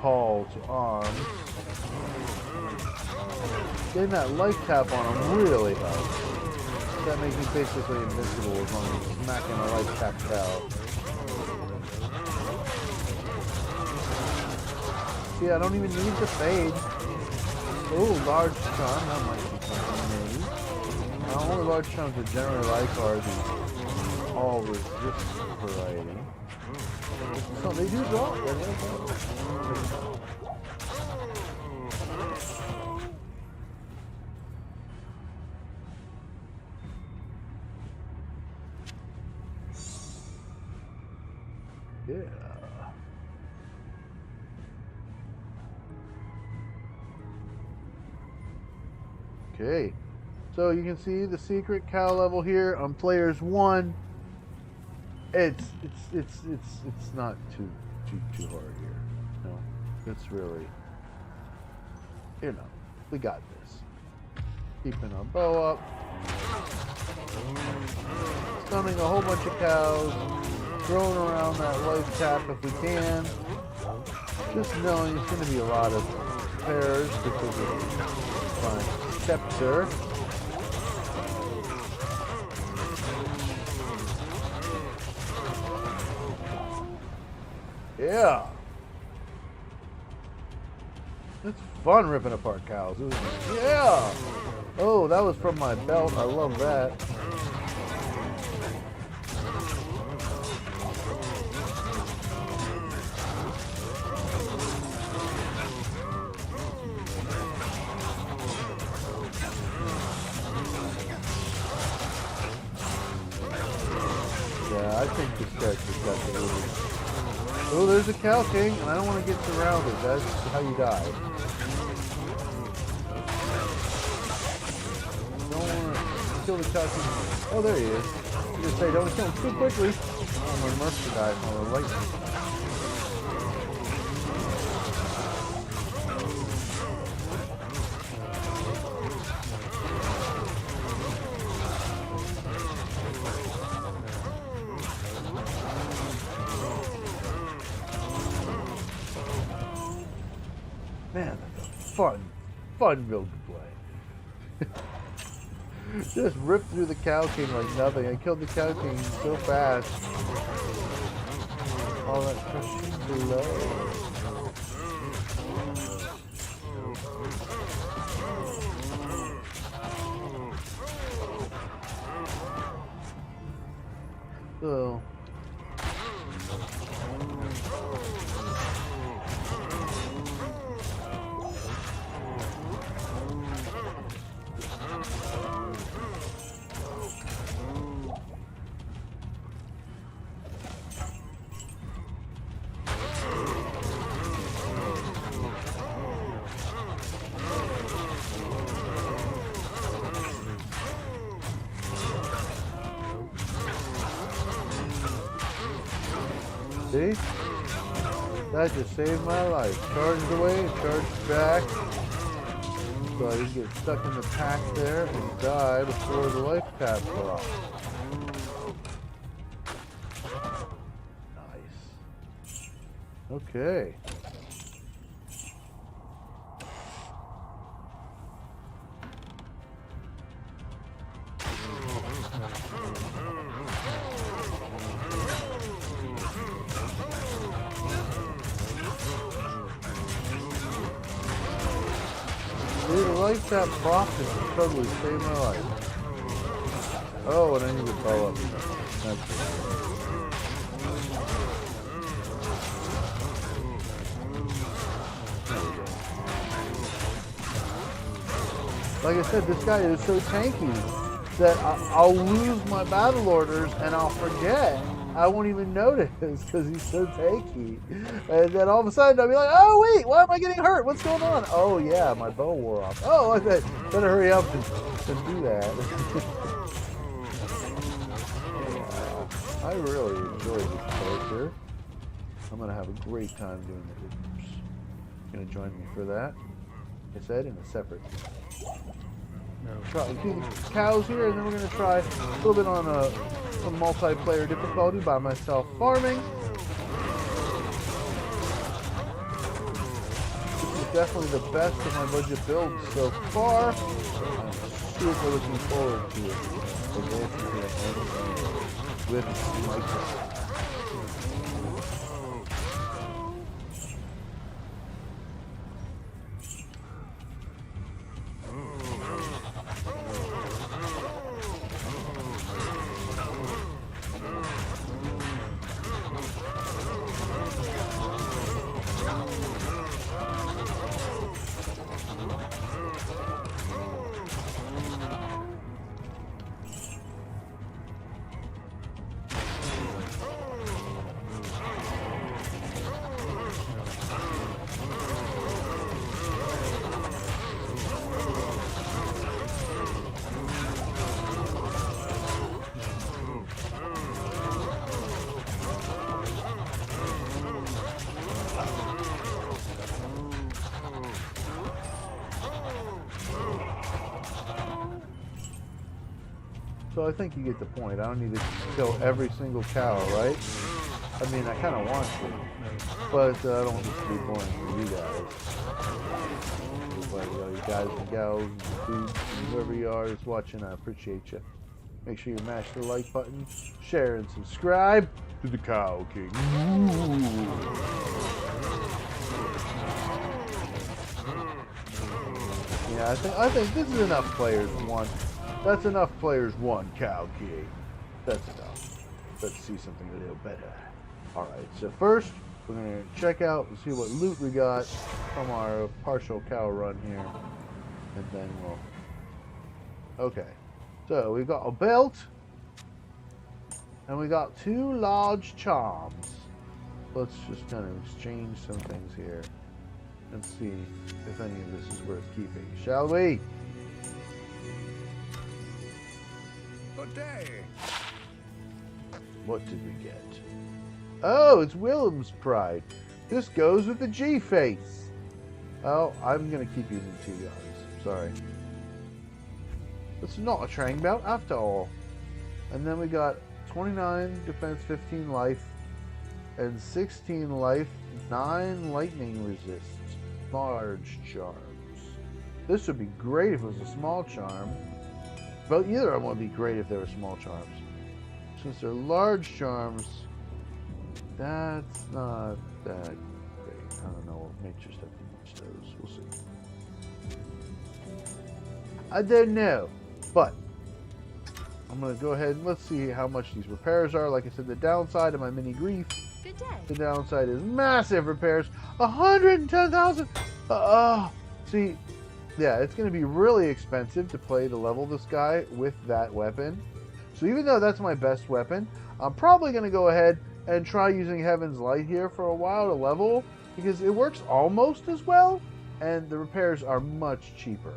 Speaker 1: call to arms. Getting that life tap on them really helps. That makes me basically invincible as long as I'm smacking a life tap cow. See, I don't even need to fade. Oh, large charm. That might be something maybe. Now, only large charms I generally like are the all resist variety. So they do drop. Yeah. Okay. So you can see the secret cow level here on players 1. It's not too hard here. No. It's really, you know, we got this. Keeping our bow up. Stunning a whole bunch of cows. Throwing around that life tap if we can. Just knowing it's going to be a lot of repairs because of my scepter. Yeah. It's fun ripping apart cows, isn't it? Yeah. Oh, that was from my belt. I love that. I think this character's got the movie. Oh, there's a Cow King, and I don't want to get surrounded. That's how you die. kill the cow king. Oh, there he is. You just say, don't kill him too quickly. I'm gonna murder the guy from the lightning. Man, that's a fun build to play. Just ripped through the Cow King like nothing. I killed the Cow King so fast. All that crushing blow. So. See? That just saved my life. Charged away, charged back. So I didn't get stuck in the pack there and die before the life cap fell off. Nice. Okay. Life tap profit and totally saved my life. Oh, and I need to follow up. That's it. Like I said, this guy is so tanky that I'll lose my battle orders and I'll forget. I won't even notice because he's so tanky. And then all of a sudden I'll be like, oh wait, why am I getting hurt? What's going on? Oh yeah, my bow wore off. Oh, I better hurry up and do that. I really enjoy this character. I'm going to have a great time doing it. Going to join me for that. Like I said, in a separate... Try a few cows here, and then we're going to try a little bit on some multiplayer difficulty by myself farming. This is definitely the best of my budget builds so far. I'm super looking forward to it. With Smiter. So I think you get the point. I don't need to kill every single cow, right? I mean, I kind of want to, but I don't want this to be boring for you guys. Everybody, all you guys and gals and dudes and whoever you are is watching, I appreciate you. Make sure you mash the like button, share and subscribe to the Cow King. Ooh. Yeah, I think this is enough players. That's enough players. One Cow King. That's enough. Let's see something a little better. Alright, so first we're going to check out and see what loot we got from our partial cow run here. And then we'll... Okay. So we've got a belt. And we got 2 large charms. Let's just kind of exchange some things here. And see if any of this is worth keeping. Shall we?
Speaker 4: your day.
Speaker 1: What did we get? Oh, it's Willem's Pride. This goes with the G-Face. Oh, I'm going to keep using 2 guns. Sorry. It's not a training bout after all. And then we got 29 defense, 15 life, and 16 life, 9 lightning resist. Large charms. This would be great if it was a small charm. But either of them would be great if they were small charms. Since they're large charms, that's not that great. I don't know. May just have to use those. We'll see. I don't know. But I'm going to go ahead and let's see how much these repairs are. Like I said, the downside of my mini grief.
Speaker 3: Good day.
Speaker 1: The downside is massive repairs. 110,000. See, yeah, it's going to be really expensive to play to level this guy with that weapon. So even though that's my best weapon, I'm probably going to go ahead and try using Heaven's Light here for a while to level, because it works almost as well, and the repairs are much cheaper.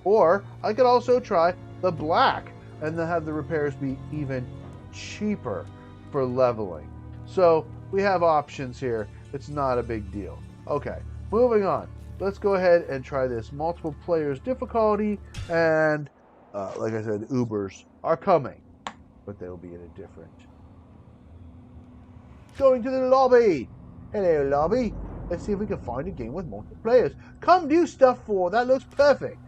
Speaker 1: Or I could also try the black, and then have the repairs be even cheaper for leveling. So we have options here. It's not a big deal. Okay, moving on. Let's go ahead and try this multiple players difficulty, and like I said, Ubers are coming, but they'll be in a different. Going to the lobby. Hello, lobby. Let's see if we can find a game with multiple players. Come do stuff for. That looks perfect.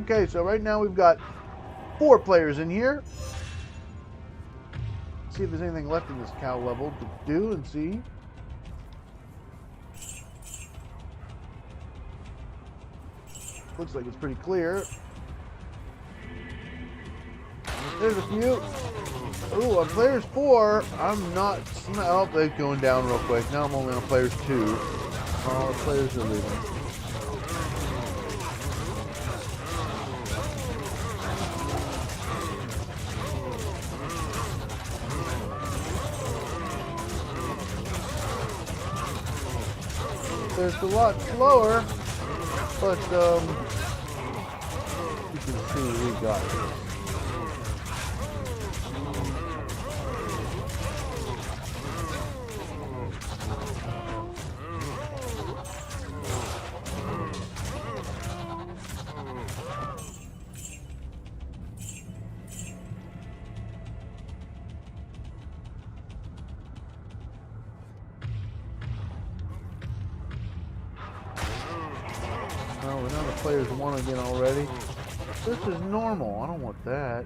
Speaker 1: Okay, so right now we've got 4 players in here. See if there's anything left in this cow level to do and see. Looks like it's pretty clear. There's a few. Ooh, on players 4, I'm not. Oh, they're going down real quick. Now I'm only on players 2. All the players are leaving. It's a lot slower, but you can see we got it. Oh, we're down to players 1 again already. This is normal. I don't want that.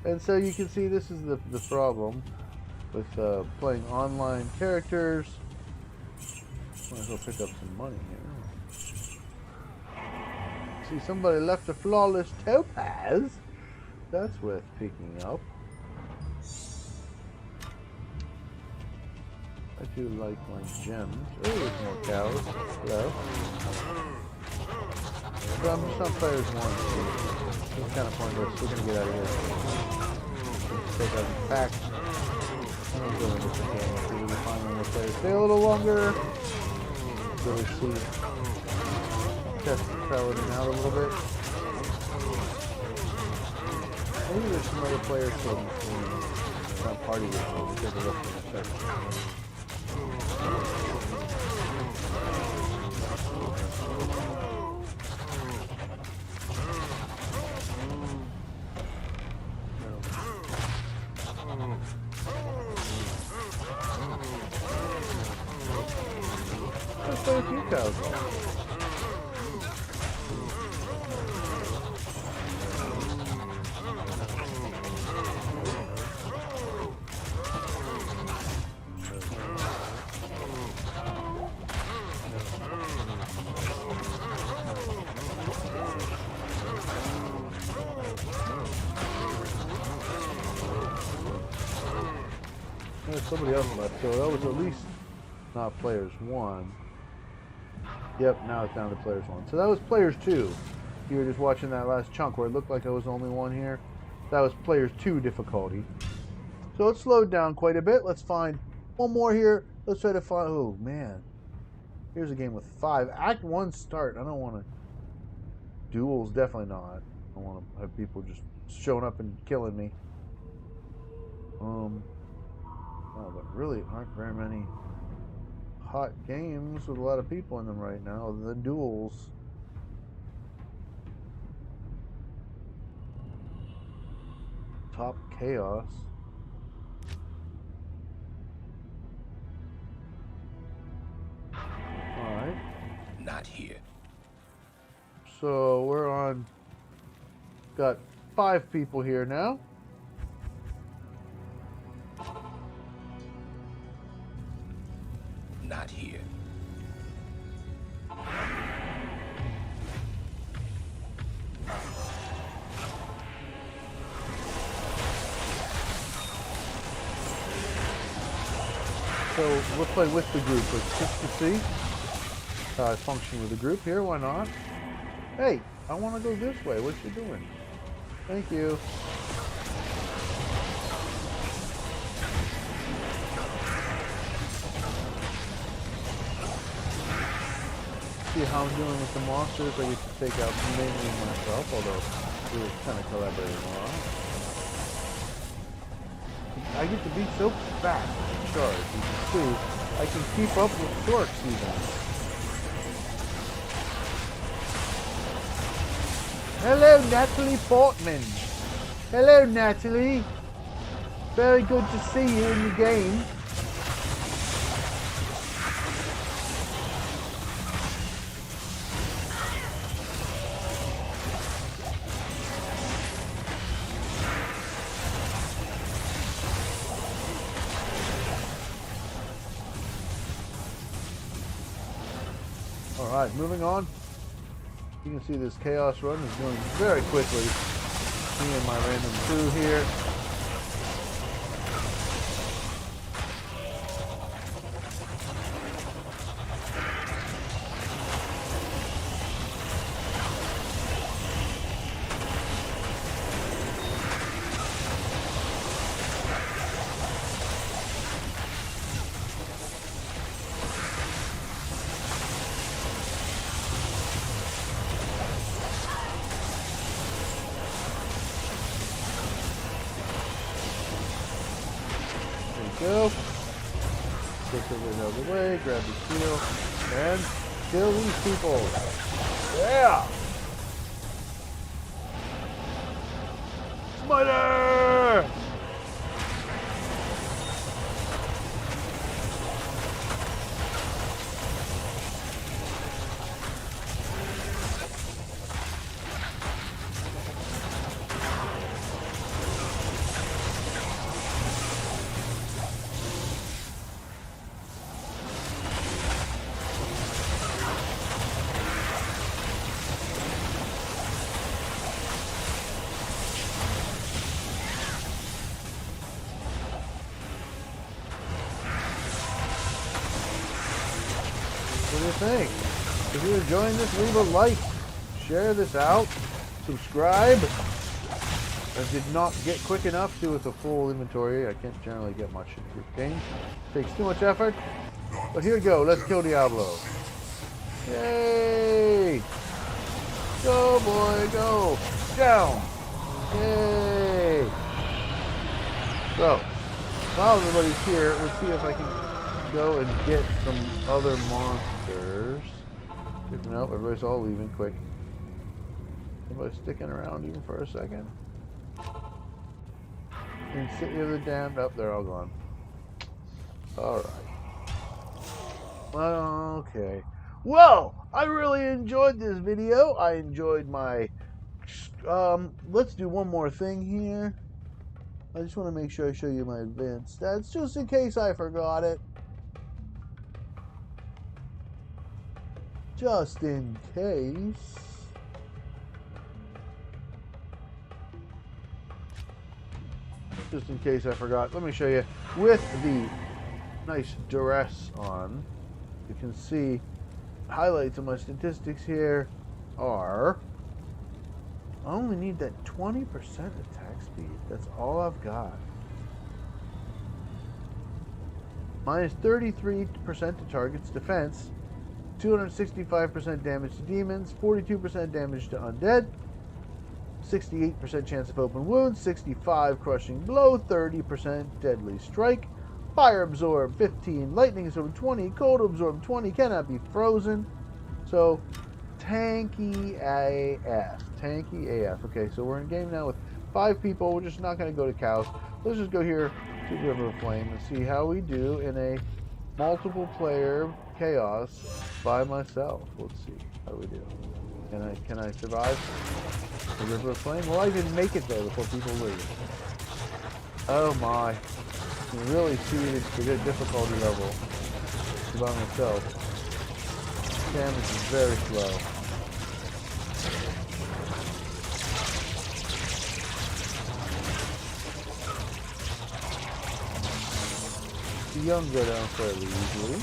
Speaker 1: And so you can see this is the problem with playing online characters. Might as well pick up some money here. See, somebody left a flawless topaz. That's worth picking up. I do like my gems. Oh, there's more cows. Hello. So I'm just on players 1. It's kind of pointless. We're going to get out of here. Let's take out the pack. I'm going to different game. See if we can find one more player. Stay a little longer. Really see. Test the Paladin out a little bit. Maybe there's some other players from that party with me. We'll take a look in a second. Let's play a few cows. There's somebody else left, so that was at least not players 1. Yep, now it's down to players 1. So that was players 2. You were just watching that last chunk where it looked like I was the only one here. That was players 2 difficulty. So it slowed down quite a bit. Let's find one more here. Let's try to find... Oh, man. Here's a game with 5. Act 1 start. I don't want to... Duels, definitely not. I don't want to have people just showing up and killing me. Oh, but really aren't very many hot games with a lot of people in them right now other than duels. Top Chaos. Alright.
Speaker 2: Not here.
Speaker 1: So we're on... Got 5 people here now.
Speaker 2: Not here.
Speaker 1: So we'll play with the group. It's just to see how I function with the group here. Why not? Hey, I want to go this way. What you doing? Thank you. See how I'm doing with the monsters. I get to take out mainly myself, although we're kind of collaborating a lot. I get to be so fast and charged. You can see I can keep up with Storks even. Hello, Natalie Portman. Hello, Natalie. Very good to see you in the game. Alright, moving on. You can see this Chaos Run is going very quickly. Me and my random crew here. Go. Get everything out of the way, grab the shield, and kill these people. Yeah! Smiter! What do you think? If you're enjoying this, leave a like, share this out, subscribe. I did not get quick enough to with a full inventory. I can't generally get much in this game. Takes too much effort. But here we go. Let's kill Diablo. Yay! Go, boy, go! Down! Yay! So, while everybody's here, let's see if I can go and get some other monsters. No, everybody's all leaving quick. Everybody sticking around even for a second? And City of the Damned. Up, they're all gone. Alright. Okay. Well, I really enjoyed this video. I enjoyed my... let's do one more thing here. I just want to make sure I show you my advanced stats, just in case I forgot it. Just in case. Just in case I forgot. Let me show you. With the nice duress on, you can see highlights of my statistics here are... I only need that 20% attack speed. That's all I've got. minus 33% to target's defense, 265% damage to demons, 42% damage to undead, 68% chance of open wounds, 65 crushing blow, 30% deadly strike, fire absorb 15, lightning absorb 20, cold absorb 20, cannot be frozen. So tanky AF. Tanky AF. Okay, so we're in game now with 5 people. We're just not going to go to cows. Let's just go here to River of Flame and see how we do in a multiple player chaos by myself. Let's see how we do. Can I survive the River of Flame? Will I even make it there before people leave? Oh my. You can really see the good difficulty level by myself. Damage is very slow. The young go down fairly easily.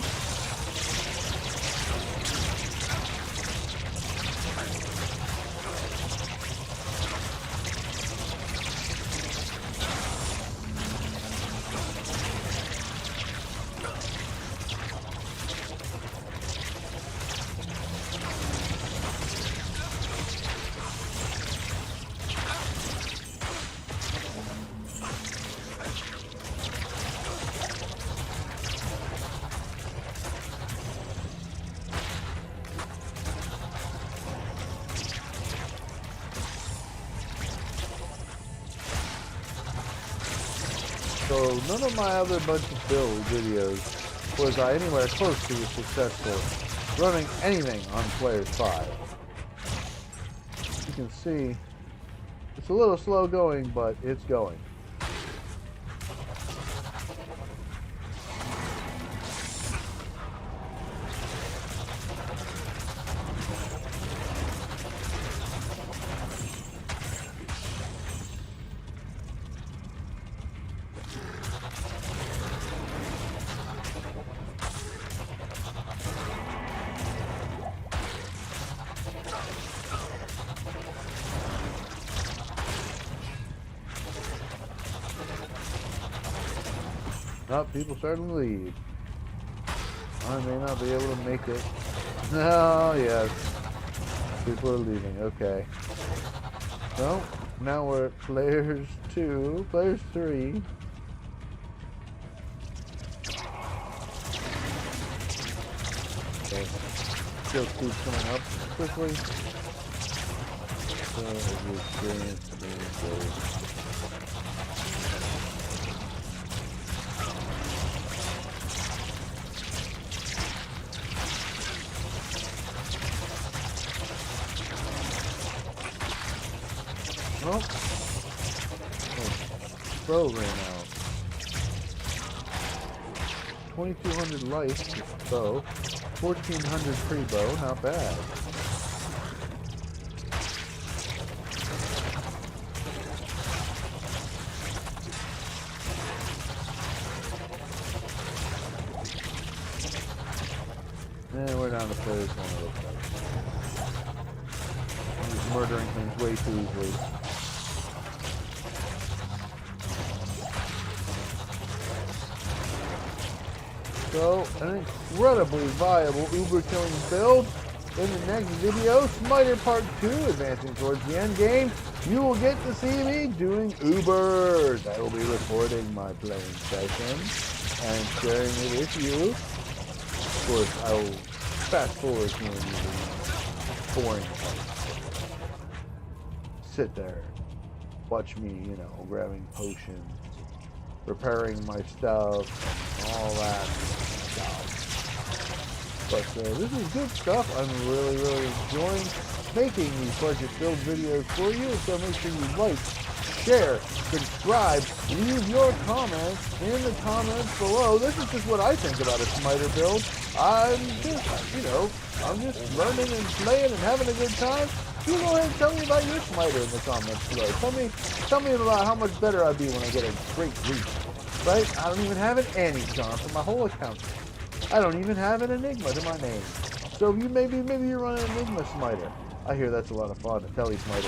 Speaker 1: So none of my other bunch of build videos was I anywhere close to as successful running anything on Players 5. You can see it's a little slow going, but it's going. Oh, people starting to leave. I may not be able to make it. Oh, yes. People are leaving. Okay. So, now we're at players 2, players 3. Okay. Still keeps coming up quickly. So, as you experience the oh, bow ran out. 2,200 life with bow. 1,400 pre-bow, not bad. And we're down to players 1 of those. I'm just murdering things way too easily. So, an incredibly viable Uber killing build. In the next video, Smiter Part 2, advancing towards the end game, you will get to see me doing Ubers. I will be recording my playing session and sharing it with you. Of course, I will fast forward to the boring parts. Sit there, watch me, grabbing potions, repairing my stuff, and all that stuff. But this is good stuff. I'm really, really enjoying making these budget build videos for you. So make sure you like, share, subscribe, leave your comments in the comments below. This is just what I think about a Smiter build. I'm just learning and playing and having a good time. You go ahead and tell me about your Smiter in the comments below. Tell me about how much better I'd be when I get a great reach. Right? I don't even have an Annie-John for my whole account. I don't even have an Enigma to my name. So maybe you're running an Enigma Smiter. I hear that's a lot of fun, a Tele-Smiter.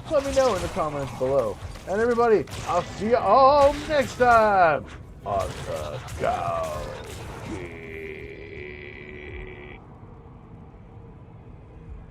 Speaker 1: Let me know in the comments below. And everybody, I'll see you all next time on the go.